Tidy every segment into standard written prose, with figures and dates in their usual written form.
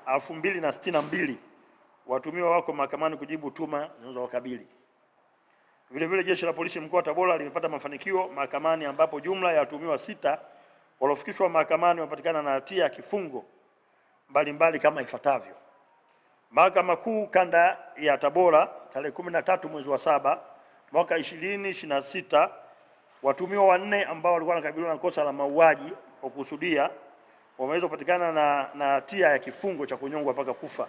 2062 watumiwa wako mahakamani kujibu tuhuma zinazowakabili. Vile vile Jeshi la Polisi mkoa wa Tabora limepata mafanikio mahakamani ambapo jumla ya watumiwa 6 waliofikishwa mahakamani wapatikana na hatia ya kifungo mbalimbali kama ifuatavyo. Mahakama Kuu Kanda ya Tabora tarehe 13 mwezi wa 7 mwaka 2026, watumiwa 4 ambao walikuwa wanakabiliwa na kosa la mauaji kwa kukusudia wameweza kupatikana na hatia ya kifungo cha kunyongwa mpaka kufa.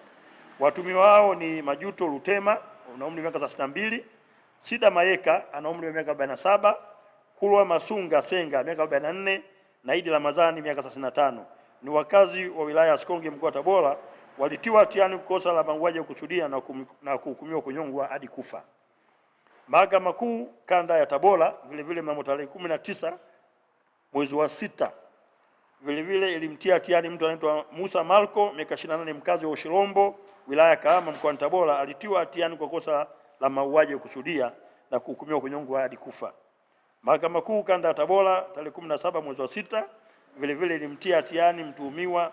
Watumiwa hao ni Majuto Lutema ana umri wa miaka 32, Sida Mayeka ana umri wa miaka 47, Kulwa Masunga Senga miaka 44 na Idi Ramadhani miaka 35. Ni wakazi wa wilaya ya Sikonge mkoa wa Tabora, walitiwa hatiani kosa la mauaji ya kukusudia na kuhukumiwa kunyongwa hadi kufa. Mahakama Kuu Kanda ya Tabora vile vile mnamo tarehe 19 mwezi wa 6 vile vile ilimtia hatiani mtu anaitwa Musa Malko miaka 28, mkazi wa Ushirombo wilaya ya Kahama mkoa wa Tabora, alitiwa hatiani kwa kosa la mauaji ya kukusudia na kuhukumiwa kunyongwa hadi kufa. Mahakama Kuu Kanda ya Tabora tarehe 17 mwezi wa 6 vile vile ilimtia hatiani mtuhumiwa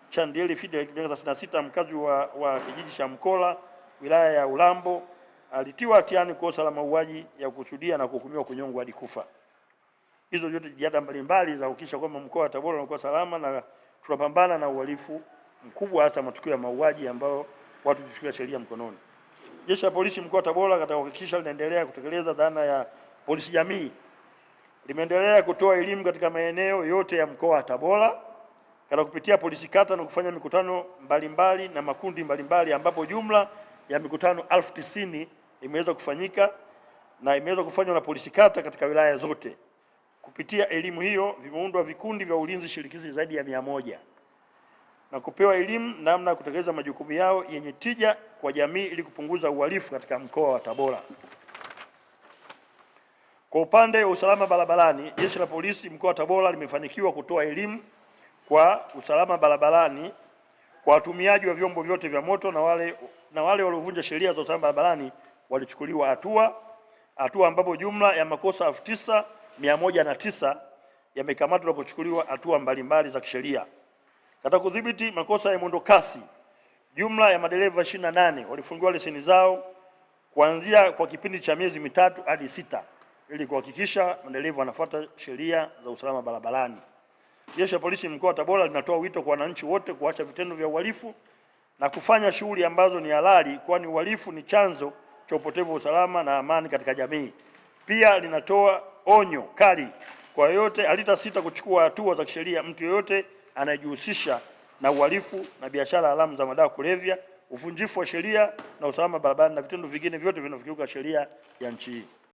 Chandieli Fidel miaka 36, mkazi wa kijiji cha Mkola wilaya ya Ulambo, alitiwa hatiani kosa la mauaji ya kukusudia na kuhukumiwa kunyongwa hadi kufa. Hizo zote jitihada mbalimbali za kuhakikisha kwamba mkoa wa Tabora unakuwa salama na tunapambana na uhalifu mkubwa, hasa matukio ya mauaji ambayo watu huchukulia sheria mkononi. Jeshi la Polisi mkoa wa Tabora katika kuhakikisha linaendelea kutekeleza dhana ya polisi jamii, limeendelea kutoa elimu katika maeneo yote ya mkoa wa Tabora katika kupitia polisi kata na kufanya mikutano mbalimbali na makundi mbalimbali, ambapo jumla ya mikutano 1090 imeweza kufanyika na imeweza kufanywa na polisi kata katika wilaya zote. Kupitia elimu hiyo vimeundwa vikundi vya ulinzi shirikishi zaidi ya 100 na kupewa elimu namna ya kutekeleza majukumu yao yenye tija kwa jamii ili kupunguza uhalifu katika mkoa wa Tabora. Kwa upande wa usalama barabarani, Jeshi la Polisi mkoa wa Tabora limefanikiwa kutoa elimu kwa usalama barabarani kwa watumiaji wa vyombo vyote vya moto, na wale waliovunja sheria za usalama barabarani walichukuliwa hatua ambapo jumla ya makosa 9109 yamekamatwa na kuchukuliwa hatua mbalimbali za kisheria. Katika kudhibiti makosa ya mwendo kasi, jumla ya madereva 28 walifungiwa leseni zao kuanzia kwa kipindi cha miezi 3 hadi 6 ili kuhakikisha madereva wanafuata sheria za usalama barabarani. Jeshi la Polisi mkoa wa Tabora linatoa wito kwa wananchi wote kuacha vitendo vya uhalifu na kufanya shughuli ambazo ni halali, kwani uhalifu ni chanzo cha upotevu wa usalama na amani katika jamii. Pia linatoa onyo kali kwa yoyote alitasita kuchukua hatua za kisheria mtu yoyote anayejihusisha na uhalifu na biashara haramu za madawa kulevya, uvunjifu wa sheria na usalama barabarani na vitendo vingine vyote vinavyokiuka sheria ya nchi hii.